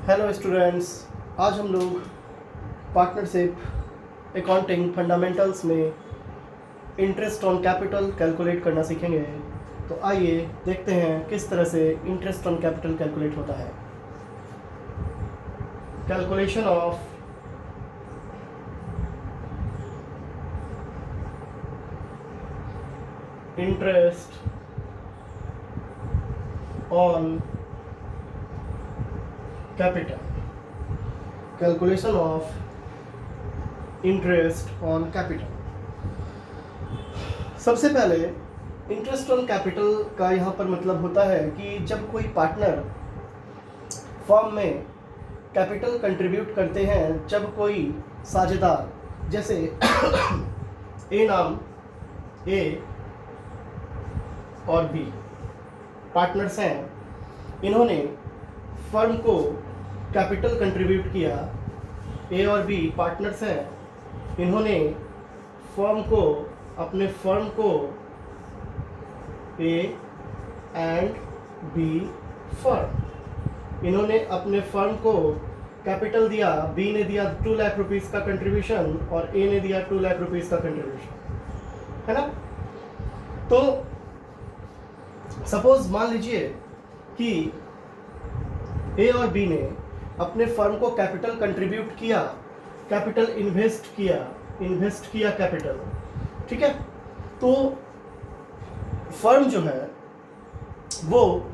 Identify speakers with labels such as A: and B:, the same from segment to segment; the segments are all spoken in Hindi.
A: हेलो स्टूडेंट्स, आज हम लोग पार्टनरशिप अकाउंटिंग फंडामेंटल्स में इंटरेस्ट ऑन कैपिटल कैलकुलेट करना सीखेंगे। तो आइए देखते हैं किस तरह से इंटरेस्ट ऑन कैपिटल कैलकुलेट होता है। Calculation of interest on capital, calculation of interest on capital. सबसे पहले इंटरेस्ट ऑन कैपिटल का यहाँ पर मतलब होता है कि जब कोई पार्टनर फर्म में कैपिटल कंट्रीब्यूट करते हैं, जब कोई साझेदार जैसे ए नाम ए और बी पार्टनर्स हैं, इन्होंने फर्म को कैपिटल कंट्रीब्यूट किया। ए और बी पार्टनर्स हैं, इन्होंने फर्म को अपने फर्म को ए एंड बी फर्म, इन्होंने अपने फर्म को कैपिटल दिया। बी ने दिया 2 लाख रुपीस का कंट्रीब्यूशन और ए ने दिया 2 लाख रुपीस का कंट्रीब्यूशन, है ना। तो सपोज मान लीजिए कि ए और बी ने अपने फर्म को कैपिटल कंट्रीब्यूट किया, कैपिटल इन्वेस्ट किया कैपिटल, ठीक है। तो फर्म जो है वो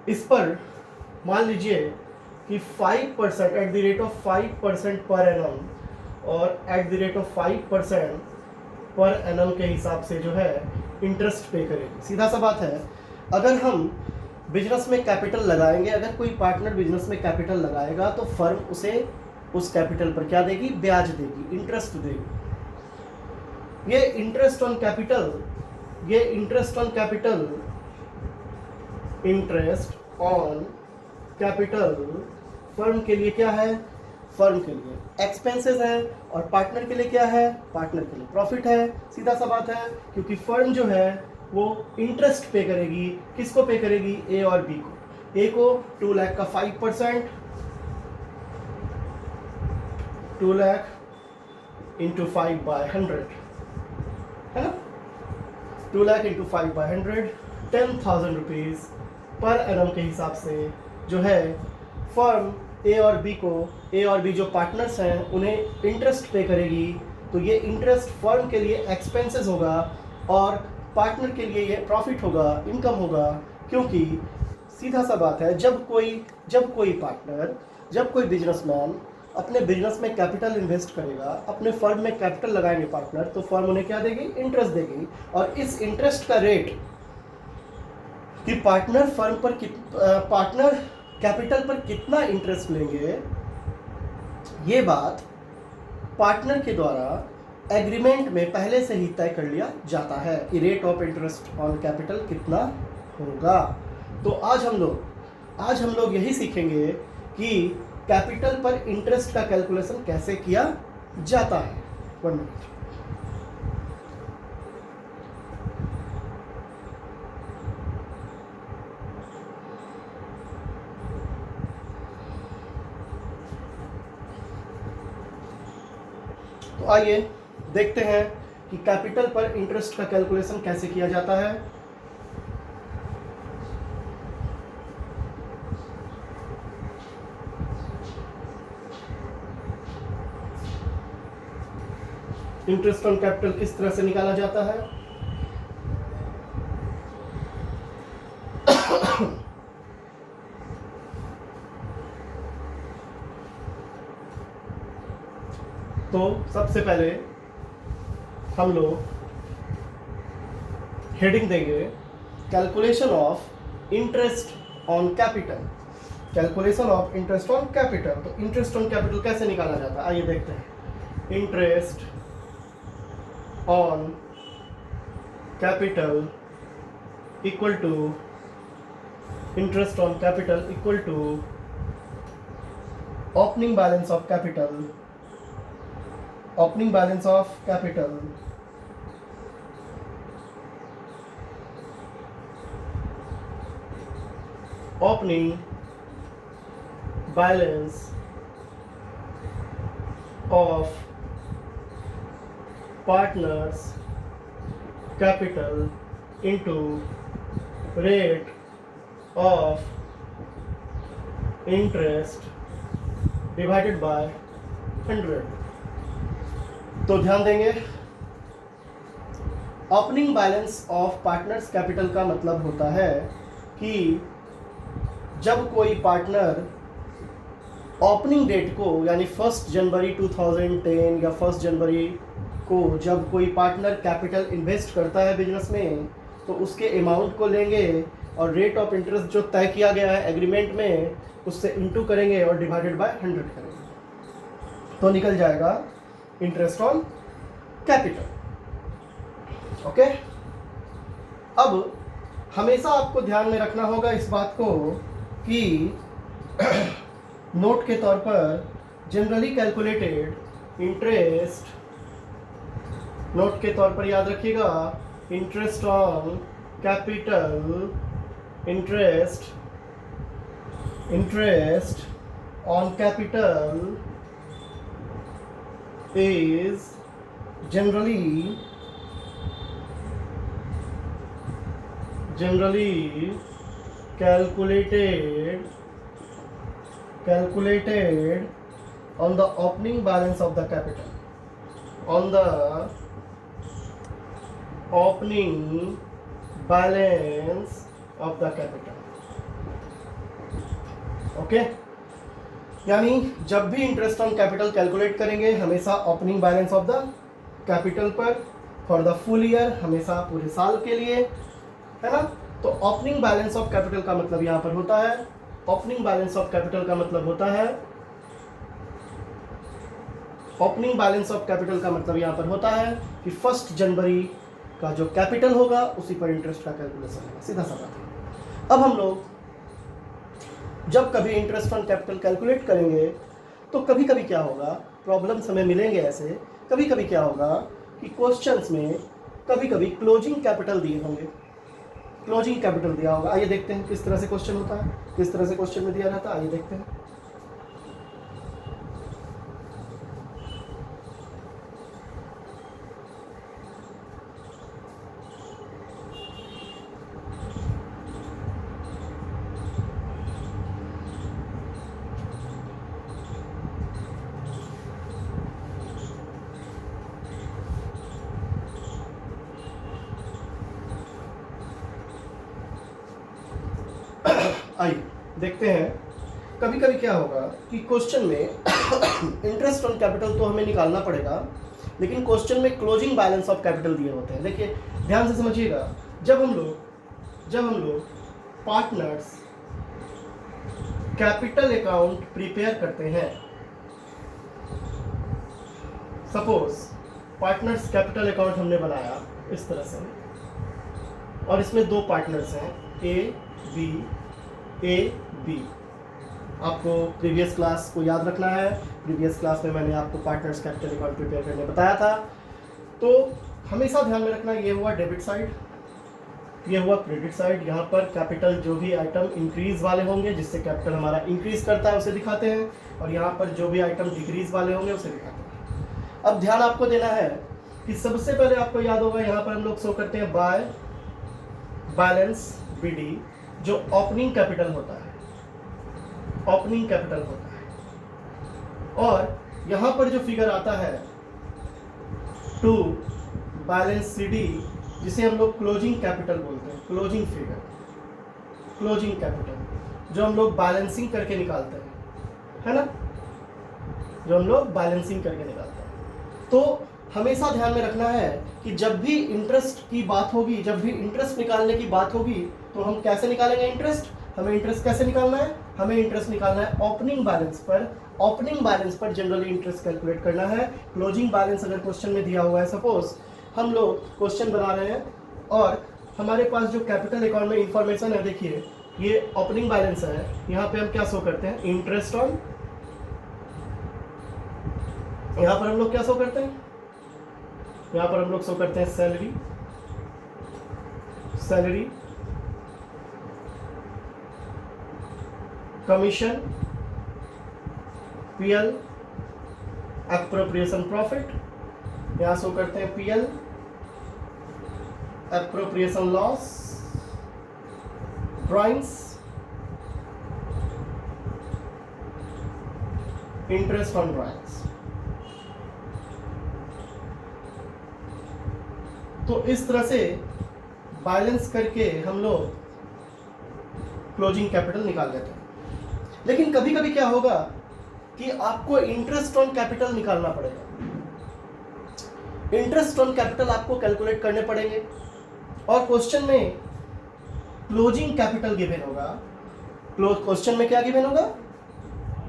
A: इस पर मान लीजिए कि 5% at the rate of 5% per annum और at the rate of 5% per annum के हिसाब से जो है इंटरेस्ट पे करेगी। सीधा सा बात है, अगर हम बिजनेस में कैपिटल लगाएंगे, अगर कोई पार्टनर बिजनेस में कैपिटल लगाएगा तो फर्म उसे उस कैपिटल पर क्या देगी? ब्याज देगी, इंटरेस्ट देगी। ये इंटरेस्ट ऑन कैपिटल फर्म के लिए क्या है? फर्म के लिए एक्सपेंसेस है और पार्टनर के लिए क्या है? पार्टनर के लिए प्रॉफिट है। सीधा सा बात है, क्योंकि फर्म जो है वो इंटरेस्ट पे करेगी। किसको पे करेगी? ए और बी को। ए को 2 लाख का 5%, 2 लाख इंटू 5/100, है ना। 2 lakh into 5/100, 10,000 rupees per annum के हिसाब से जो है फर्म ए और बी जो पार्टनर्स हैं उन्हें इंटरेस्ट पे करेगी। तो ये इंटरेस्ट फर्म के लिए एक्सपेंसेस होगा और पार्टनर के लिए ये प्रॉफिट होगा, इनकम होगा। क्योंकि सीधा सा बात है, जब कोई बिजनेसमैन अपने बिजनेस में कैपिटल इन्वेस्ट करेगा, अपने फर्म में कैपिटल लगाएंगे पार्टनर, तो फर्म उन्हें क्या देगी? इंटरेस्ट देगी। और इस इंटरेस्ट का रेट कि पार्टनर कैपिटल पर कितना इंटरेस्ट लेंगे, ये बात पार्टनर के द्वारा एग्रीमेंट में पहले से ही तय कर लिया जाता है कि rate of interest on capital कितना होगा। तो आज हम लोग यही सीखेंगे कि कैपिटल पर इंटरेस्ट का कैलकुलेशन कैसे किया जाता है। 1 मिनट। तो आइए देखते हैं कि कैपिटल पर इंटरेस्ट का कैलकुलेशन कैसे किया जाता है। इंटरेस्ट ऑन कैपिटल किस तरह से निकाला जाता है? तो सबसे पहले हम लोग हेडिंग देंगे calculation of interest on capital. Calculation of interest on capital. तो इंटरेस्ट ऑन कैपिटल कैसे निकाला जाता है, आइए देखते हैं। Interest on capital equal to opening balance of capital opening balance of partners capital into rate of interest divided by 100। तो ध्यान देंगे, opening balance of partners capital का मतलब होता है कि जब कोई पार्टनर ओपनिंग डेट को यानी 1 जनवरी 2010 या 1 जनवरी को जब कोई पार्टनर कैपिटल इन्वेस्ट करता है बिजनेस में, तो उसके अमाउंट को लेंगे और रेट ऑफ इंटरेस्ट जो तय किया गया है एग्रीमेंट में उससे इंटू करेंगे और डिवाइडेड बाय 100 करेंगे, तो निकल जाएगा इंटरेस्ट ऑन कैपिटल। ओके, अब हमेशा आपको ध्यान में रखना होगा इस बात को कि नोट के तौर पर जनरली कैलकुलेटेड इंटरेस्ट, नोट के तौर पर याद रखिएगा, interest on capital, interest on capital is generally calculated on the opening balance of the capital, on the opening balance of the capital। Okay, यानी जब भी इंटरेस्ट ऑन कैपिटल कैलकुलेट करेंगे हमेशा opening balance of the capital पर, फॉर द फुल ईयर, हमेशा पूरे साल के लिए, है ना। तो ओपनिंग बैलेंस ऑफ कैपिटल का मतलब यहाँ पर होता है, ओपनिंग बैलेंस ऑफ कैपिटल का मतलब होता है, ओपनिंग बैलेंस ऑफ कैपिटल का मतलब यहाँ पर होता है कि 1 जनवरी का जो कैपिटल होगा उसी पर इंटरेस्ट का कैलकुलेशन होगा, सीधा सा बात है। अब हम लोग जब कभी इंटरेस्ट ऑन कैपिटल कैलकुलेट करेंगे तो कभी कभी क्या होगा, प्रॉब्लम्स हमें मिलेंगे ऐसे, कभी कभी क्या होगा कि क्वेश्चंस में कभी कभी क्लोजिंग कैपिटल दिए होंगे, क्लोजिंग कैपिटल दिया होगा। आइए देखते हैं किस तरह से क्वेश्चन होता है, किस तरह से क्वेश्चन में दिया रहता है, आइए देखते हैं। आइए देखते हैं, कभी कभी क्या होगा कि क्वेश्चन में इंटरेस्ट ऑन कैपिटल तो हमें निकालना पड़ेगा, लेकिन क्वेश्चन में क्लोजिंग बैलेंस ऑफ कैपिटल दिए होते हैं। देखिए ध्यान से समझिएगा, जब हम लोग पार्टनर्स कैपिटल अकाउंट प्रिपेयर करते हैं, सपोज पार्टनर्स कैपिटल अकाउंट हमने बनाया इस तरह से, और इसमें 2 पार्टनर्स हैं ए बी। आपको प्रीवियस क्लास को याद रखना है, प्रीवियस क्लास में मैंने आपको पार्टनर्स कैपिटल अकाउंट प्रिपेयर करने बताया था। तो हमेशा ध्यान में रखना, ये हुआ डेबिट साइड, ये हुआ क्रेडिट साइड। यहाँ पर कैपिटल जो भी आइटम इंक्रीज वाले होंगे, जिससे कैपिटल हमारा इंक्रीज करता है, उसे दिखाते हैं, और यहाँ पर जो भी आइटम डिक्रीज वाले होंगे उसे दिखाते हैं। अब ध्यान आपको देना है कि सबसे पहले आपको याद होगा, यहाँ पर हम लोग शो करते हैं बाय बैलेंस BD, जो ओपनिंग कैपिटल होता है, ओपनिंग कैपिटल होता है। और यहाँ पर जो फिगर आता है टू बैलेंस CD, जिसे हम लोग क्लोजिंग कैपिटल बोलते हैं, क्लोजिंग फिगर, क्लोजिंग कैपिटल, जो हम लोग बैलेंसिंग करके निकालते हैं, है ना, जो हम लोग बैलेंसिंग करके निकालते हैं। तो हमेशा ध्यान में रखना है कि जब भी इंटरेस्ट की बात होगी, जब भी इंटरेस्ट निकालने की बात होगी, तो हम कैसे निकालेंगे इंटरेस्ट, हमें इंटरेस्ट कैसे निकालना है, हमें इंटरेस्ट निकालना है ओपनिंग बैलेंस पर। ओपनिंग बैलेंस पर जनरली इंटरेस्ट कैलकुलेट करना है। क्लोजिंग बैलेंस अगर क्वेश्चन में दिया हुआ है, सपोज हम लोग क्वेश्चन बना रहे हैं और हमारे पास जो कैपिटल अकाउंट में इंफॉर्मेशन है, देखिए ये ओपनिंग बैलेंस है, यहाँ पे हम क्या शो करते हैं, इंटरेस्ट ऑन, यहाँ पर हम लोग क्या शो करते हैं, यहाँ पर हम लोग शो करते हैं salary, commission, PL appropriation profit, यहां शो करते हैं PL appropriation loss, drawings, interest on drawings. तो इस तरह से बैलेंस करके हम लोग क्लोजिंग कैपिटल निकाल लेते हैं। लेकिन कभी कभी क्या होगा कि आपको इंटरेस्ट ऑन कैपिटल निकालना पड़ेगा। इंटरेस्ट ऑन कैपिटल आपको कैलकुलेट करने पड़ेंगे और क्वेश्चन में क्लोजिंग कैपिटल गिवन होगा। क्वेश्चन में क्या गिवन होगा?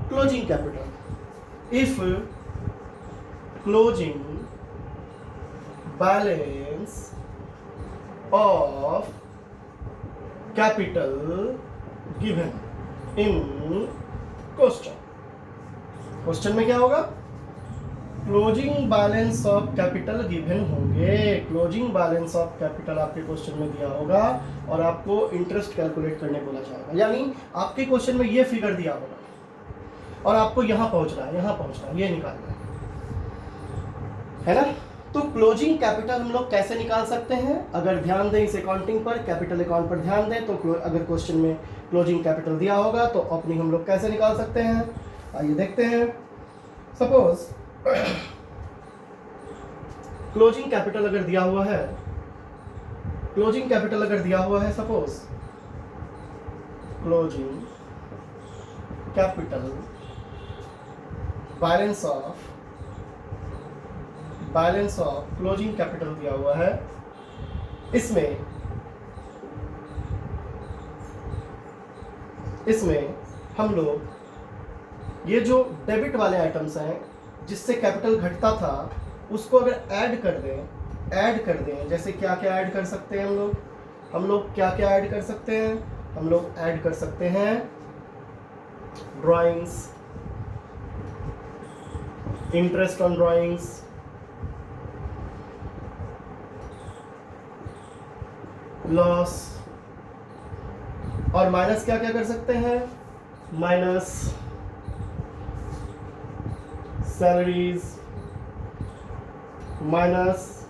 A: Closing capital. If closing balance of capital given in question में क्या होगा? Closing balance of capital given होंगे। क्लोजिंग बैलेंस ऑफ कैपिटल आपके क्वेश्चन में दिया होगा और आपको इंटरेस्ट कैलकुलेट करने बोला जाएगा। यानी आपके क्वेश्चन में ये फिगर दिया होगा और आपको यहां पहुंचना है, ये निकालना है ना। तो क्लोजिंग कैपिटल हम लोग कैसे निकाल सकते हैं? अगर ध्यान दें इस अकाउंटिंग पर, कैपिटल अकाउंट पर ध्यान दें, तो अगर क्वेश्चन में क्लोजिंग कैपिटल दिया होगा तो ओपनिंग हम लोग कैसे निकाल सकते हैं? आइए देखते हैं। सपोज क्लोजिंग कैपिटल अगर दिया हुआ है, suppose closing capital balance of closing capital दिया हुआ है। इसमें हम लोग ये जो डेबिट वाले आइटम्स हैं जिससे कैपिटल घटता था उसको अगर ऐड कर दें, जैसे क्या क्या ऐड कर सकते हैं हम लोग क्या क्या ऐड कर सकते हैं? हम लोग ऐड कर सकते हैं drawings, interest on drawings, loss, और माइनस क्या क्या कर सकते हैं? Minus salaries, minus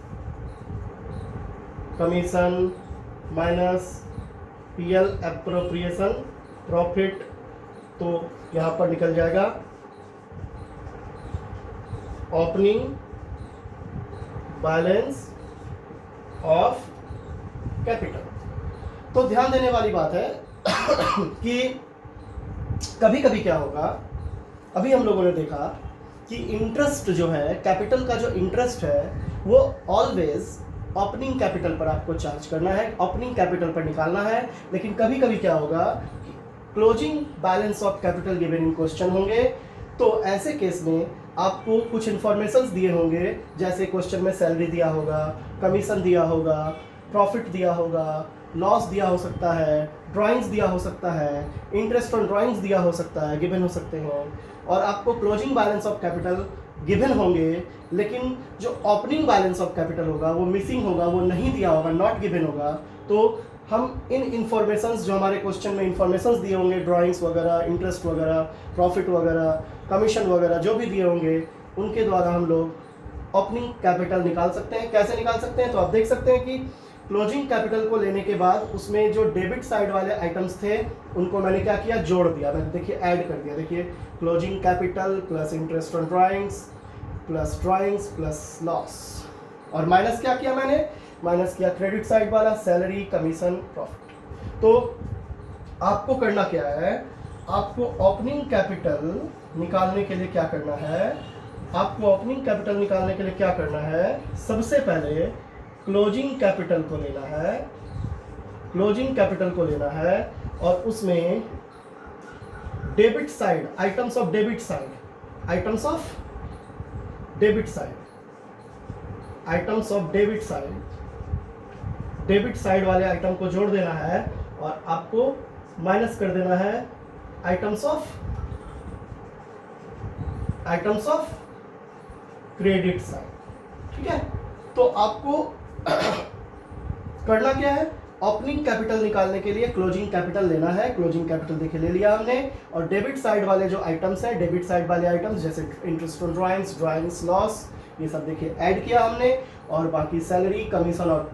A: commission, minus PL appropriation profit. तो यहां पर निकल जाएगा ओपनिंग बैलेंस ऑफ कैपिटल। तो ध्यान देने वाली बात है कि कभी कभी क्या होगा, अभी हम लोगों ने देखा कि इंटरेस्ट जो है, कैपिटल का जो इंटरेस्ट है वो ऑलवेज ओपनिंग कैपिटल पर आपको चार्ज करना है, ओपनिंग कैपिटल पर निकालना है। लेकिन कभी कभी क्या होगा कि closing balance of capital given in question होंगे, तो ऐसे केस में आपको कुछ इंफॉर्मेशंस दिए होंगे, जैसे क्वेश्चन में सैलरी दिया होगा, कमीशन दिया होगा, प्रॉफिट दिया होगा, लॉस दिया हो सकता है, ड्राइंग्स दिया हो सकता है, इंटरेस्ट ऑन ड्राइंग्स दिया हो सकता है, गिवन हो सकते हैं, और आपको closing balance of capital given होंगे। लेकिन जो ओपनिंग बैलेंस ऑफ कैपिटल होगा वो मिसिंग होगा, वो नहीं दिया होगा, नॉट गिवन होगा। तो हम इन इंफॉर्मेशंस जो हमारे क्वेश्चन में इंफॉर्मेशंस दिए होंगे, ड्राइंग्स वगैरह, इंटरेस्ट वगैरह, प्रॉफिट वगैरह, कमीशन वगैरह जो भी दिए होंगे, उनके द्वारा हम लोग ओपनिंग कैपिटल निकाल सकते हैं। कैसे निकाल सकते हैं? तो आप देख सकते हैं कि क्लोजिंग कैपिटल को लेने के बाद उसमें जो डेबिट साइड वाले आइटम्स थे उनको मैंने क्या किया? जोड़ दिया। मैंने देखिए ऐड कर दिया। देखिए closing capital plus interest on drawings plus loss, और माइनस क्या किया? मैंने माइनस किया क्रेडिट साइड वाला, सैलरी, कमीशन, प्रॉफिट। तो आपको करना क्या है? आपको ओपनिंग कैपिटल निकालने के लिए क्या करना है? आपको ओपनिंग कैपिटल निकालने के लिए क्या करना है? सबसे पहले क्लोजिंग कैपिटल को लेना है, क्लोजिंग कैपिटल को लेना है, और उसमें debit side, items of debit side, items of debit side, items of debit side, debit side वाले आइटम को जोड़ देना है, और आपको माइनस कर देना है आइटम्स ऑफ क्रेडिट साइड। ठीक है, तो आपको करना क्या है? ओपनिंग कैपिटल निकालने के लिए क्लोजिंग कैपिटल लेना है। क्लोजिंग कैपिटल देखिए ले लिया हमने, और डेबिट साइड वाले जो आइटम्स हैं, डेबिट साइड वाले आइटम्स जैसे interest on drawings, drawings loss, ये सब देखिए ऐड किया हमने, और बाकी सैलरी, कमीशन और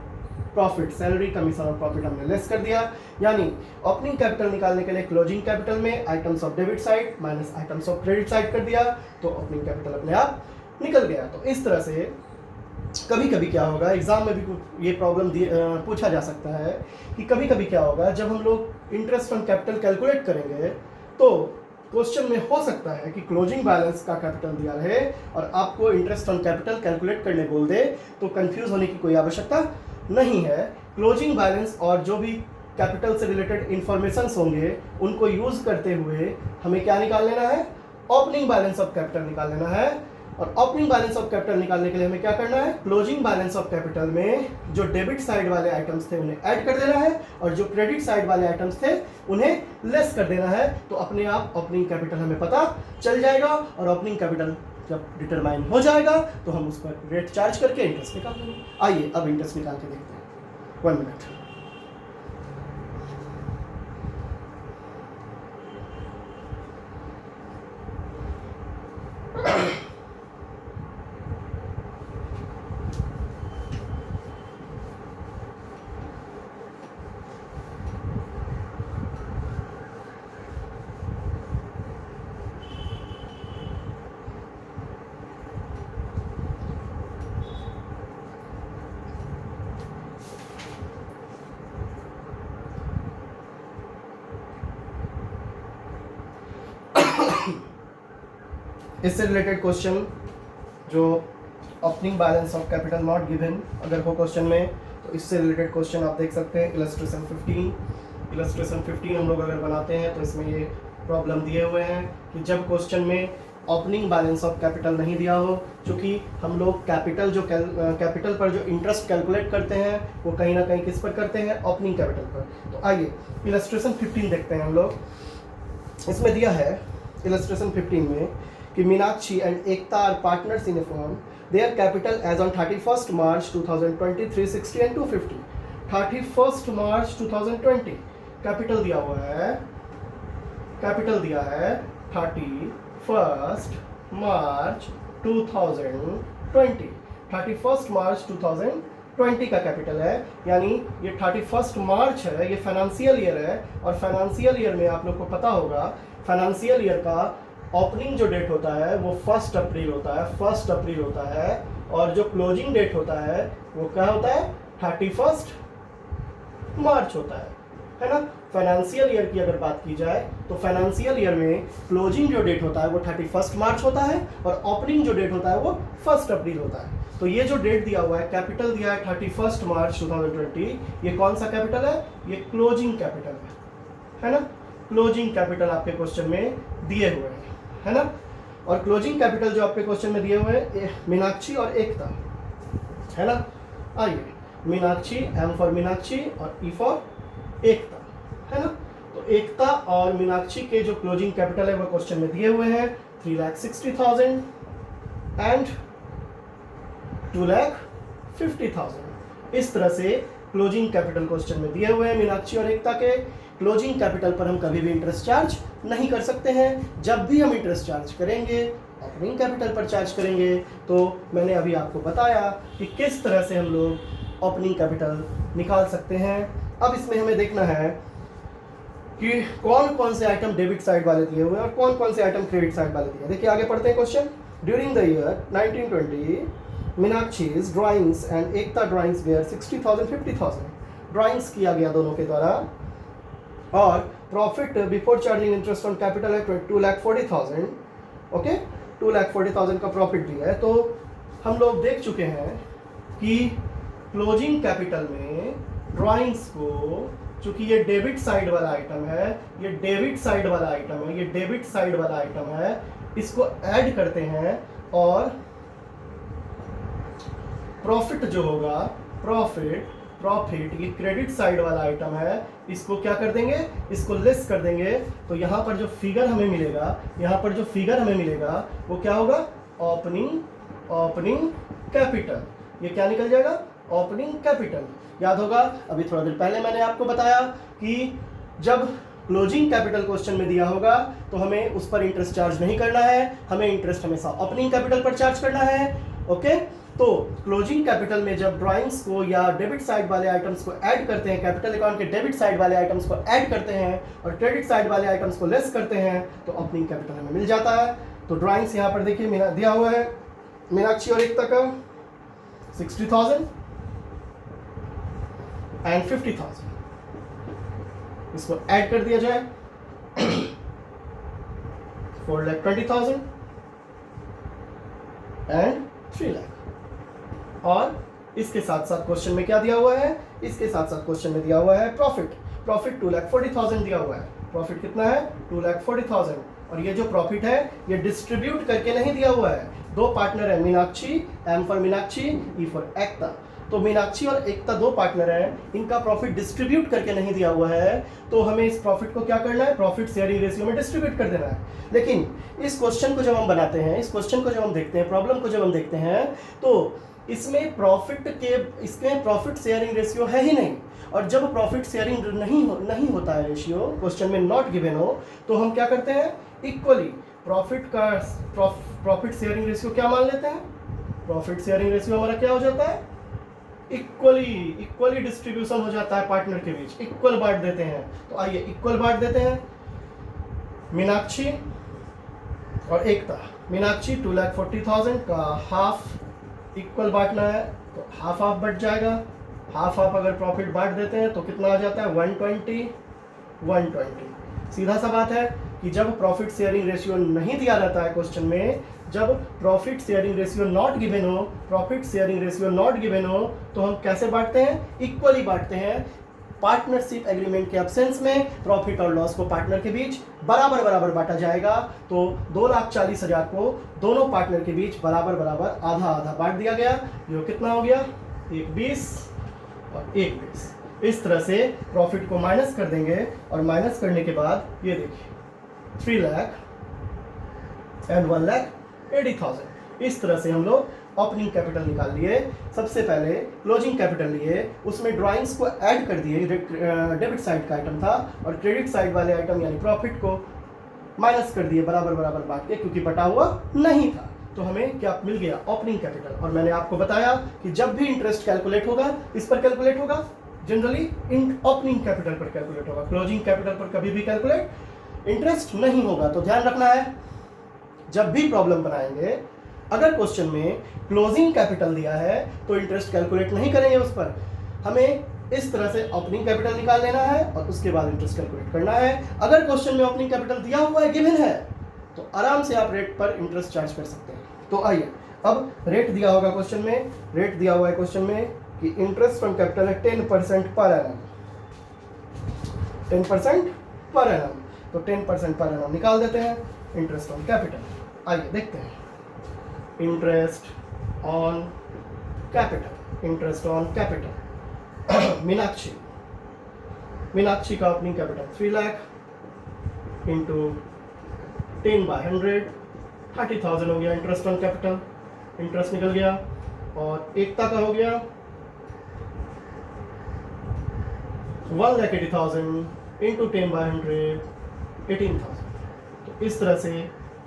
A: प्रॉफिट, सैलरी, कमीशन और प्रॉफिट हमने लेस कर दिया। यानी ओपनिंग कैपिटल निकालने के लिए क्लोजिंग कैपिटल में items of debit side minus items of credit side कर दिया, तो ओपनिंग कैपिटल अपने आप निकल गया। तो इस तरह से कभी कभी क्या होगा, एग्जाम में भी ये प्रॉब्लम पूछा जा सकता है कि कभी कभी क्या होगा, जब हम लोग इंटरेस्ट ऑन कैपिटल कैलकुलेट करेंगे तो क्वेश्चन में हो सकता है कि क्लोजिंग बैलेंस का कैपिटल दिया रहे और आपको इंटरेस्ट ऑन कैपिटल कैलकुलेट करने बोल दे, तो कंफ्यूज होने की कोई आवश्यकता नहीं है। क्लोजिंग बैलेंस और जो भी कैपिटल से रिलेटेड इंफॉर्मेशंस होंगे उनको यूज करते हुए हमें क्या निकाल लेना है, ओपनिंग बैलेंस ऑफ कैपिटल निकाल लेना है। और ओपनिंग बैलेंस ऑफ कैपिटल निकालने के लिए हमें क्या करना है, क्लोजिंग बैलेंस ऑफ कैपिटल में जो डेबिट साइड वाले आइटम्स थे उन्हें ऐड कर देना है, और जो क्रेडिट साइड वाले आइटम्स थे उन्हें लेस कर देना है। तो अपने आप ओपनिंग कैपिटल हमें पता चल जाएगा, और ओपनिंग कैपिटल जब डिटरमाइन हो जाएगा तो हम उस पर रेट चार्ज करके इंटरेस्ट निकाल देंगे। आइए अब इंटरेस्ट निकाल के देखते हैं। 1 मिनट। इससे रिलेटेड क्वेश्चन जो opening balance of capital not given अगर हो क्वेश्चन में, तो इससे रिलेटेड क्वेश्चन आप देख सकते हैं। इलस्ट्रेशन 15 हम लोग अगर बनाते हैं तो इसमें ये प्रॉब्लम दिए हुए हैं कि जब क्वेश्चन में ओपनिंग बैलेंस ऑफ कैपिटल नहीं दिया हो, क्योंकि हम लोग कैपिटल पर जो इंटरेस्ट कैलकुलेट करते हैं वो कहीं ना कहीं किस पर करते हैं, ओपनिंग कैपिटल पर। तो आइए इलस्ट्रेशन 15 देखते हैं हम लोग। इसमें दिया है इलस्ट्रेशन 15 में कि Meenakshi and Ekta are partners in a firm, their capital as on 31 March 2020 360 and 250। 31 March 2020 capital दिया हुआ है, कैपिटल दिया है 31 मार्च 2020, 31 मार्च 2020 का कैपिटल है। यानी ये 31 मार्च है, ये फाइनेंशियल ईयर है, और फाइनेंशियल ईयर में आप लोग को पता होगा फाइनेंशियल ईयर का ओपनिंग जो डेट होता है वो 1 अप्रैल होता है, 1 अप्रैल होता है, और जो क्लोजिंग डेट होता है वो क्या होता है, 31 मार्च होता है ना। फाइनेंशियल ईयर की अगर बात की जाए तो फाइनेंशियल ईयर में क्लोजिंग जो डेट होता है वो 31 मार्च होता है, और ओपनिंग जो डेट होता है वो 1 अप्रैल होता है। तो ये जो डेट दिया हुआ है, कैपिटल दिया है 31 मार्च 2020, ये कौन सा कैपिटल है, ये क्लोजिंग कैपिटल है ना। क्लोजिंग कैपिटल आपके क्वेश्चन में दिए हुए हैं, है ना। और क्लोजिंग कैपिटल जो आपके क्वेश्चन में दिए हुए हैं मीनाक्षी और एकता, है ना। आइए मीनाक्षी, एम फॉर मीनाक्षी और ई फॉर एकता, है ना। तो एकता और मीनाक्षी के जो क्लोजिंग कैपिटल है वो क्वेश्चन में दिए हुए हैं 3,60,000 एंड 2,50,000। इस तरह से क्लोजिंग कैपिटल क्वेश्चन में दिए हुए हैं मीनाक्षी और एकता के। क्लोजिंग कैपिटल पर हम कभी भी इंटरेस्ट चार्ज नहीं कर सकते हैं। जब भी हम इंटरेस्ट चार्ज करेंगे ओपनिंग कैपिटल पर चार्ज करेंगे। तो मैंने अभी आपको बताया कि किस तरह से हम लोग ओपनिंग कैपिटल निकाल सकते हैं। अब इसमें हमें देखना है कि कौन कौन से आइटम डेबिट साइड वाले दिए हुए हैं और कौन कौन से आइटम क्रेडिट साइड वाले दिए हैं। देखिए आगे पढ़ते हैं question. During the year 1920 Meenakshi's drawings and Ekta drawings were 60,000 50,000। Drawings किया गया दोनों के द्वारा, और profit before charging interest on capital है 2,40,000। ओके, 2,40,000 का प्रॉफिट दिया है। तो हम लोग देख चुके हैं कि क्लोजिंग कैपिटल में ड्राइंग्स को, चूंकि ये डेबिट साइड वाला आइटम है, ये डेबिट साइड वाला आइटम है, ये डेबिट साइड वाला आइटम है, इसको ऐड करते हैं, और प्रॉफिट जो होगा, प्रॉफिट ये क्रेडिट साइड वाला आइटम है, इसको क्या कर देंगे, इसको लेस कर देंगे। तो यहाँ पर जो फिगर हमें मिलेगा, यहाँ पर जो फिगर हमें मिलेगा वो क्या होगा, ओपनिंग कैपिटल। ये क्या निकल जाएगा, ओपनिंग कैपिटल। याद होगा अभी थोड़ा देर पहले मैंने आपको बताया कि जब क्लोजिंग कैपिटल क्वेश्चन में दिया होगा तो हमें उस पर इंटरेस्ट चार्ज नहीं करना है, हमें इंटरेस्ट हमेशा ओपनिंग कैपिटल पर चार्ज करना है। ओके, तो क्लोजिंग कैपिटल में जब ड्राइंग्स को या डेबिट साइड वाले आइटम्स को ऐड करते हैं, कैपिटल अकाउंट के डेबिट साइड वाले आइटम्स को ऐड करते हैं और क्रेडिट साइड वाले आइटम्स को लेस करते हैं तो ओपनिंग कैपिटल हमें मिल जाता है। तो ड्राइंग्स यहाँ पर देखिए मेरा दिया हुआ है, मीनाक्षी और एकता का 60,000 एंड 50,000, इसको ऐड कर दिया जाए 4,20,000 एंड 3 लाख। और इसके साथ साथ क्वेश्चन में क्या दिया हुआ है, इसके साथ साथ क्वेश्चन में दिया हुआ है प्रॉफिट। प्रॉफिट 2,40,000 दिया हुआ है। प्रॉफिट कितना है, 2,40,000। और ये जो प्रॉफिट है ये डिस्ट्रीब्यूट करके नहीं दिया हुआ है। दो पार्टनर है, Meenakshi, M for Meenakshi, E for Ekta. तो मीनाक्षी और एकता दो पार्टनर हैं, इनका प्रॉफिट डिस्ट्रीब्यूट करके नहीं दिया हुआ है, तो हमें इस प्रॉफिट को क्या करना है, प्रॉफिट शेयरिंग रेशियो में डिस्ट्रीब्यूट कर देना है। लेकिन इस क्वेश्चन को जब हम बनाते हैं, इस क्वेश्चन को जब हम देखते हैं, प्रॉब्लम को जब हम देखते हैं, तो इसमें प्रॉफिट शेयरिंग रेशियो है ही नहीं। और जब प्रॉफिट शेयरिंग नहीं होता है रेशियो, क्वेश्चन में नॉट गिवन हो, तो हम क्या करते हैं, इक्वली प्रॉफिट शेयरिंग रेशियो क्या मान लेते हैं, प्रॉफिट शेयरिंग रेशियो हमारा क्या हो जाता है, इक्वली डिस्ट्रीब्यूशन हो जाता है पार्टनर के बीच, इक्वल बांट देते हैं। तो आइए इक्वल बांट देते हैं, मीनाक्षी और एकता। मीनाक्षी 2,40,000 का हाफ इक्वल बांटना है, तो हाफ हाफ बट जाएगा। हाफ हाफ अगर प्रॉफिट बांट देते हैं तो कितना आ जाता है, 120। सीधा सा बात है कि जब प्रॉफिट शेयरिंग रेशियो नहीं दिया रहता है क्वेश्चन में, जब profit sharing ratio not given हो, profit sharing ratio not given हो, तो हम कैसे बांटते हैं, इक्वली बांटते हैं। पार्टनरशिप एग्रीमेंट के एब्सेंस में प्रॉफिट और लॉस को पार्टनर के बीच बराबर बराबर बांटा जाएगा। तो 2,40,000 को दोनों पार्टनर के बीच बराबर बराबर आधा आधा बांट दिया गया, जो कितना हो गया, 1 20 और 1 20। इस तरह से प्रॉफिट को माइनस कर देंगे और माइनस करने के बाद ये देखिए 3 लाख एंड 1,80,000। इस तरह से हम लोग ओपनिंग कैपिटल निकाल लिए। सबसे पहले क्लोजिंग कैपिटल लिए, उसमें ड्राइंग्स को ऐड कर दिए, डेबिट साइड का आइटम था, और क्रेडिट साइड वाले आइटम यानी प्रॉफिट को माइनस कर दिए बराबर बराबर बांट के, क्योंकि बटा हुआ नहीं था। तो हमें क्या मिल गया, ओपनिंग कैपिटल। और मैंने आपको बताया कि जब भी इंटरेस्ट कैलकुलेट होगा, इस पर कैलकुलेट होगा, जनरली ओपनिंग कैपिटल पर कैलकुलेट होगा, क्लोजिंग कैपिटल पर कभी भी कैलकुलेट इंटरेस्ट नहीं होगा। तो ध्यान रखना है, जब भी प्रॉब्लम बनाएंगे, अगर क्वेश्चन में क्लोजिंग कैपिटल दिया है तो इंटरेस्ट कैलकुलेट नहीं करेंगे उस पर, हमें इस तरह से ओपनिंग कैपिटल निकाल लेना है और उसके बाद इंटरेस्ट कैलकुलेट करना है। अगर क्वेश्चन में ओपनिंग कैपिटल दिया हुआ है, गिवन है, तो आराम से आप रेट पर इंटरेस्ट चार्ज कर सकते हैं। तो आइए अब रेट दिया होगा क्वेश्चन में, रेट दिया हुआ है क्वेश्चन में कि इंटरेस्ट फ्रॉम कैपिटल है 10% पर एनम, 10% पर एनम। तो 10% पर एनम निकाल देते हैं, इंटरेस्ट ऑन कैपिटल। आइए देखते हैं, interest on capital, interest on capital. Meenakshi का ओपनिंग कैपिटल 3 लाख इंटू 10/100, 30,000 हो गया इंटरेस्ट ऑन कैपिटल, इंटरेस्ट निकल गया। और एकता का हो गया 1,80,000 इंटू 10/100, 18,000। तो इस तरह से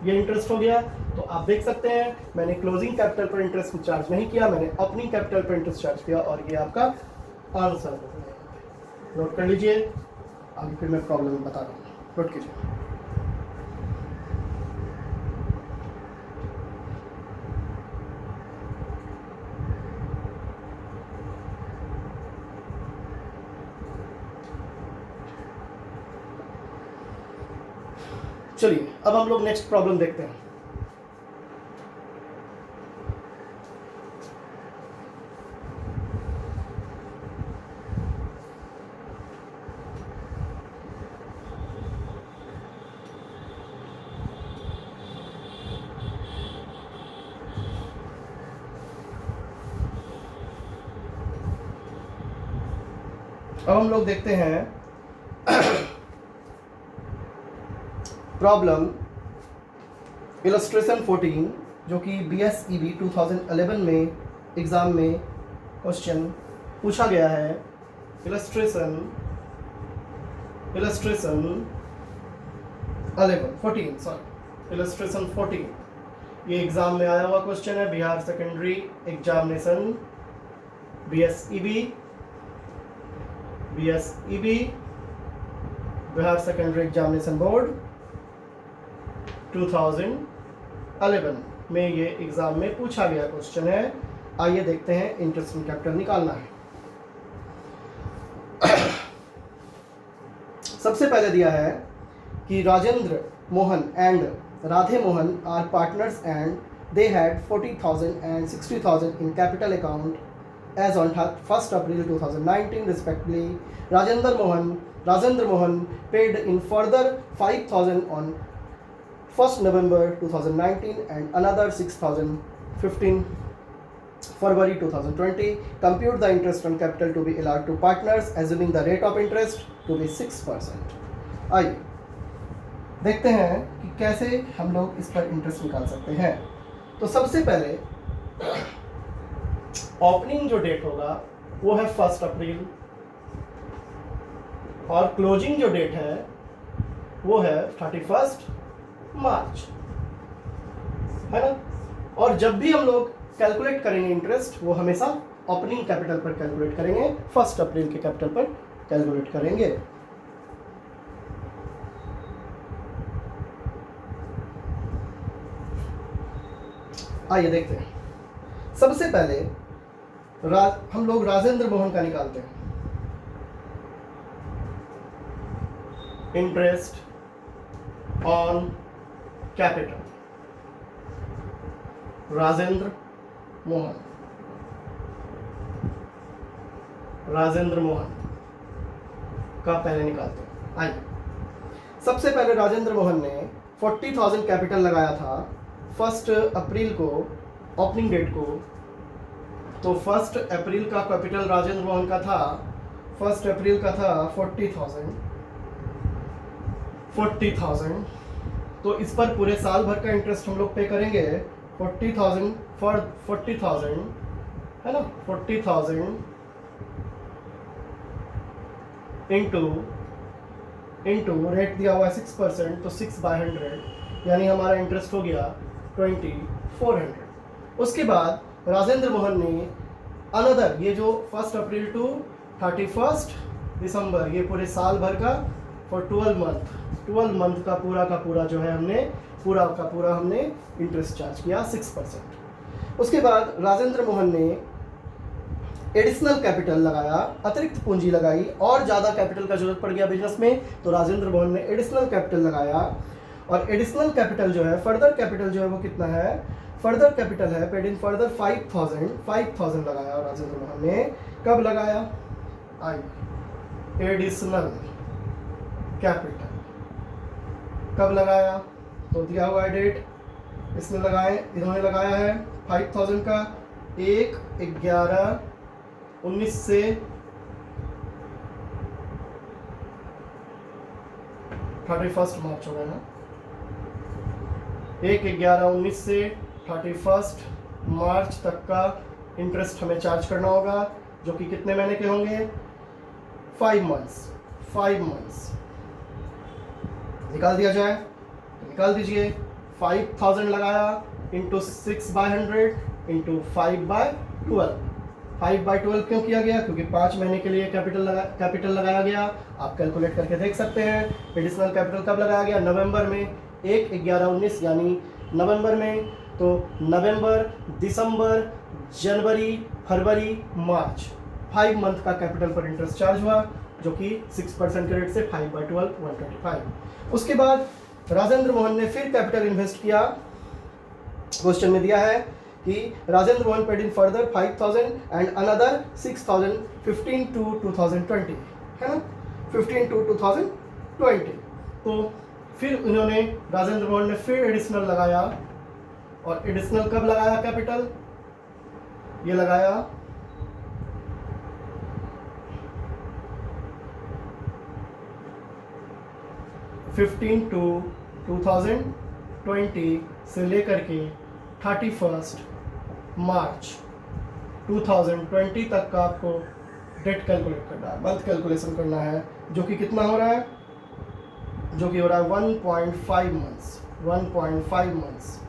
A: ये इंटरेस्ट हो गया। तो आप देख सकते हैं मैंने क्लोजिंग कैपिटल पर इंटरेस्ट चार्ज नहीं किया, मैंने ओपनिंग कैपिटल पर इंटरेस्ट चार्ज किया, और ये आपका आंसर है। नोट कर लीजिए, आगे फिर मैं प्रॉब्लम बता रहा हूँ, नोट कीजिए। चलिए अब हम लोग नेक्स्ट प्रॉब्लम देखते हैं। अब हम लोग देखते हैं प्रॉब्लम इलस्ट्रेशन 14, जो कि BSEB 2011 में एग्ज़ाम में क्वेश्चन पूछा गया है, इलस्ट्रेशन 14, ये एग्जाम में आया हुआ क्वेश्चन है, Bihar secondary examination BSEB, Bihar secondary examination board 2011 में ये एग्जाम में पूछा गया क्वेश्चन है। आइए देखते हैं, इंटरेस्टिंग कैपिटल निकालना है। सबसे पहले दिया है कि Rajendra Mohan and Radhe Mohan are partners and they had 40,000 and 60,000 in capital account as on 1st April 2019 respectively. Rajendra Mohan paid in further 5,000 on 1st November 2019 and another 6,000 15 February 2020. Compute the interest on capital to be allowed to partners assuming the rate of interest to be 6%. आइए देखते हैं कि कैसे हम लोग इस पर इंटरेस्ट निकाल सकते हैं। तो सबसे पहले ओपनिंग जो डेट होगा वो है 1 अप्रैल और क्लोजिंग जो डेट है वो है 31 मार्च, है ना। और जब भी हम लोग कैलकुलेट करेंगे इंटरेस्ट, वो हमेशा ओपनिंग कैपिटल पर कैलकुलेट करेंगे, 1 अप्रैल के कैपिटल पर कैलकुलेट करेंगे। आइए देखते हैं। सबसे पहले हम लोग राजेंद्र मोहन का निकालते हैं। Interest on capital, Rajendra Mohan का पहले निकालते हैं। आइए, सबसे पहले राजेंद्र मोहन ने 40,000 कैपिटल लगाया था 1 अप्रैल को, ओपनिंग डेट को। तो 1 अप्रैल का कैपिटल राजेंद्र मोहन का था, 1 अप्रैल का था 40,000। तो इस पर पूरे साल भर का इंटरेस्ट हम लोग पे करेंगे। 40,000 फॉर 40,000, है ना, 40,000 इंटू रेट दिया हुआ है 6%, तो 6/100, यानी हमारा इंटरेस्ट हो गया 2400। उसके बाद राजेंद्र मोहन ने अनदर, ये जो 1 अप्रैल टू 31 दिसंबर, ये पूरे साल भर का फॉर 12 मंथ का पूरा जो है हमने पूरा हमने इंटरेस्ट चार्ज किया 6%। उसके बाद राजेंद्र मोहन ने एडिशनल कैपिटल लगाया, अतिरिक्त पूंजी लगाई, और ज़्यादा कैपिटल का जरूरत पड़ गया बिजनेस में, तो राजेंद्र मोहन ने एडिशनल कैपिटल लगाया। और एडिशनल कैपिटल जो है, फर्दर कैपिटल जो है वो कितना है, फर्दर कैपिटल है पेड इन फर्दर 5,000 लगाया राजेंद्र मोहन ने। कब लगाया? एडिशनल कैपिटल कब लगाया? तो दिया हुआ है डेट, इसमें इन्होंने लगाया है 5,000 का 1/11/19 से 31 मार्च हो गया ना, 1/11/19 से 31 मार्च तक का इंटरेस्ट हमें चार्ज करना होगा, जो कि कितने महीने के होंगे? 5 मंथ्स। निकाल दिया जाए तो निकाल दीजिए। 5,000 लगाया इंटू 6/100 इंटू 5/12। 5/12 क्यों किया गया? क्योंकि 5 महीने के लिए कैपिटल लगाया गया। आप कैलकुलेट करके देख सकते हैं। एडिशनल कैपिटल कब लगाया गया? नवंबर में, 1/11/19 यानी नवंबर में। तो नवंबर, दिसंबर, जनवरी, फरवरी, मार्च, 5 मंथ का कैपिटल पर इंटरेस्ट चार्ज हुआ, जो कि 6% के रेट से 5/12 125। उसके बाद राजेंद्र मोहन ने फिर कैपिटल इन्वेस्ट किया। क्वेश्चन में दिया है कि Rajendra Mohan paid in further 5,000 and another 6,000 15 to 2020, है ना, 15 to 2020। तो फिर इन्होंने, राजेंद्र मोहन ने फिर एडिशनल लगाया। और एडिशनल कब लगाया कैपिटल? ये लगाया 15 to 2020 से लेकर के 31 मार्च 2020 तक का आपको डेट कैलकुलेट करना है, मंथ कैलकुलेशन करना है, जो कि कितना हो रहा है, जो कि हो रहा है 1.5 मंथ्स, 1.5 मंथ्स,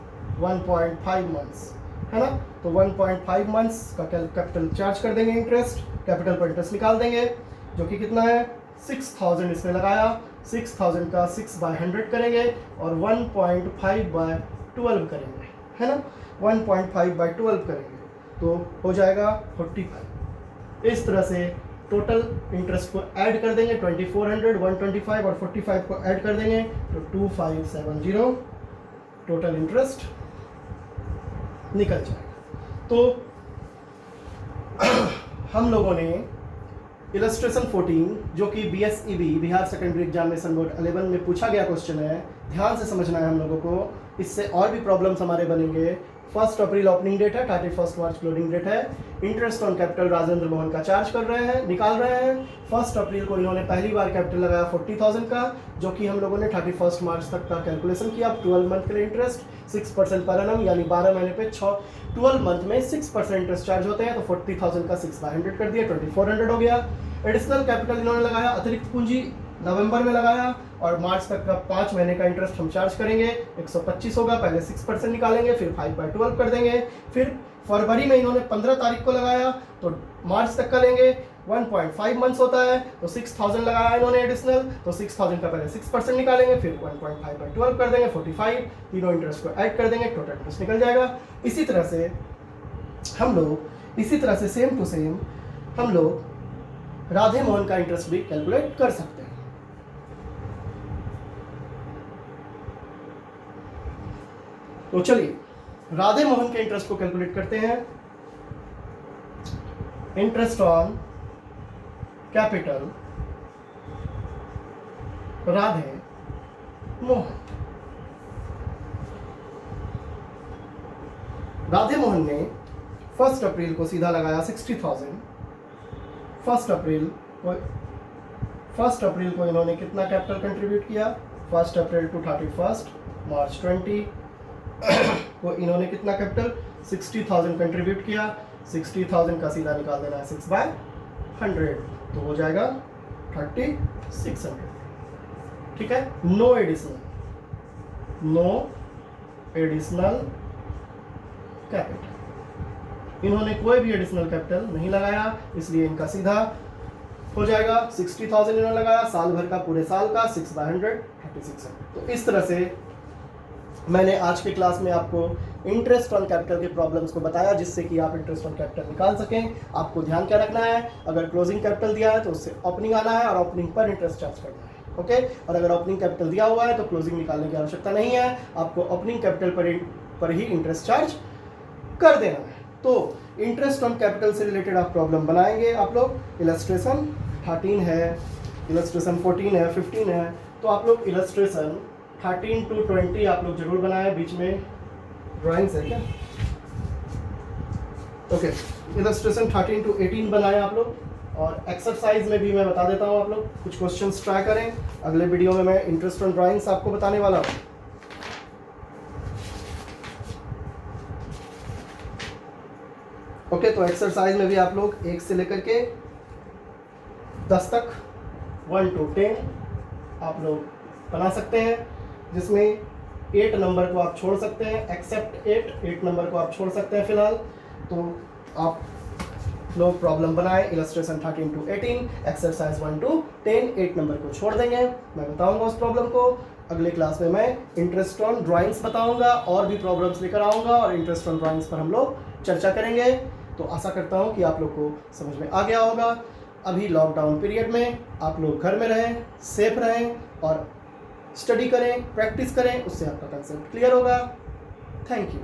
A: 1.5 मंथ्स, है ना। तो 1.5 मंथ्स का कैपिटल चार्ज कर देंगे, इंटरेस्ट, कैपिटल पर इंटरेस्ट निकाल देंगे, जो कि कितना है 6000 इसमें लगाया, 6000 का 6/100 करेंगे और 1.5/12 करेंगे, है ना, 1.5/12 करेंगे तो हो जाएगा 45। इस तरह से टोटल इंटरेस्ट को ऐड कर देंगे, 2400, 125 और 45 को ऐड कर देंगे तो 2570 टोटल इंटरेस्ट निकल जाएगा। तो हम लोगों ने इलस्ट्रेशन 14 जो कि BSEB Bihar secondary examination board 11 में पूछा गया क्वेश्चन है, ध्यान से समझना है हम लोगों को, इससे और भी प्रॉब्लम्स हमारे बनेंगे। 1 अप्रैल ओपनिंग डेट है, 31 मार्च क्लोजिंग डेट है। Interest on capital Rajendra Mohan का चार्ज कर रहे हैं, निकाल रहे हैं। 1 अप्रैल को इन्होंने पहली बार कैपिटल लगाया 40,000 का, जो कि हम लोगों ने 31 मार्च तक का कैलकुलेशन किया। 12 मंथ के लिए इंटरेस्ट 6% पर एनम, यानी 12 महीने पे 12 मंथ में 6% इंटरेस्ट चार्ज होते हैं। तो 40,000 का 6/100 कर दिया, 2400 हो गया। एडिशनल कैपिटल इन्होंने लगाया, अतिरिक्त पूंजी नवंबर में लगाया और मार्च तक का 5 महीने का इंटरेस्ट हम चार्ज करेंगे, 125 होगा। पहले 6% निकालेंगे, फिर 5/12 कर देंगे। फिर फरवरी में इन्होंने 15 तारीख को लगाया तो मार्च तक का लेंगे, 1.5 मंथ्स होता है तो 6000 लगाया इन्होंने एडिशनल, तो 6000 का पहले 6% निकालेंगे, फिर 1.5/12 कर देंगे, 45, तीनों इंटरेस्ट को ऐड कर देंगे, टोटल इंटरेस्ट निकल जाएगा। इसी तरह से सेम टू सेम हम लोग राधे मोहन का इंटरेस्ट भी कैलकुलेट कर सकते हैं। तो चलिए राधे मोहन के इंटरेस्ट को कैलकुलेट करते हैं। Interest on capital Radhe Mohan. Radhe Mohan ने 1 अप्रैल को सीधा लगाया 60,000। 1 अप्रैल को इन्होंने कितना कैपिटल कंट्रीब्यूट किया, 1 अप्रैल टू 31 मार्च 20 को इन्होंने कितना कैपिटल 60,000 कंट्रीब्यूट किया। 60,000 का सीधा निकाल देना है 6/100 तो हो जाएगा 3600। ठीक है, नो एडिशनल कैपिटल, इन्होंने कोई भी एडिशनल कैपिटल नहीं लगाया, इसलिए इनका सीधा हो जाएगा 60,000 इन्होंने लगाया, साल भर का, पूरे साल का 6/100 3600। तो इस तरह से मैंने आज के क्लास में आपको इंटरेस्ट ऑन कैपिटल के प्रॉब्लम्स को बताया, जिससे कि आप इंटरेस्ट ऑन कैपिटल निकाल सकें। आपको ध्यान क्या रखना है, अगर क्लोजिंग कैपिटल दिया है तो उससे ओपनिंग आना है और ओपनिंग पर इंटरेस्ट चार्ज करना है, ओके। और अगर ओपनिंग कैपिटल दिया हुआ है तो क्लोजिंग निकालने की आवश्यकता नहीं है, आपको ओपनिंग कैपिटल पर ही इंटरेस्ट चार्ज कर देना है। तो इंटरेस्ट ऑन कैपिटल से रिलेटेड आप प्रॉब्लम बनाएंगे आप लोग। इलस्ट्रेशन 13 है, इलस्ट्रेशन 14 है, 15 है, तो आप लोग इलस्ट्रेशन 13 to 20 आप लोग जरूर बनाएं। बीच में ड्राइंग्स है क्या, ओके। इलस्ट्रेशन 13 to 18 बनाएं आप लोग। और एक्सरसाइज में भी मैं बता देता हूँ, आप लोग कुछ क्वेश्चंस ट्राई करें। अगले वीडियो में मैं इंटरेस्ट ऑन ड्राइंग्स आपको बताने वाला हूँ। ओके, तो एक्सरसाइज में भी आप लोग 1 से लेकर के 10 तक 1 to 10 आप लोग बना सकते हैं, जिसमें 8 नंबर को आप छोड़ सकते हैं, एक्सेप्ट 8 नंबर को आप छोड़ सकते हैं फिलहाल। तो आप लोग प्रॉब्लम बनाएं illustration 13 to 18, exercise 1 to 10, 8 number को छोड़ देंगे। मैं बताऊंगा उस प्रॉब्लम को। अगले क्लास में मैं इंटरेस्ट ऑन ड्राइंग्स बताऊंगा, और भी प्रॉब्लम्स लेकर आऊंगा और इंटरेस्ट ऑन ड्राइंग्स पर हम लोग चर्चा करेंगे। तो आशा करता हूं कि आप लोग को समझ में आ गया होगा। अभी लॉकडाउन पीरियड में आप लोग घर में रहें, सेफ रहें और स्टडी करें, प्रैक्टिस करें, उससे आपका कंसेप्ट क्लियर होगा। Thank you.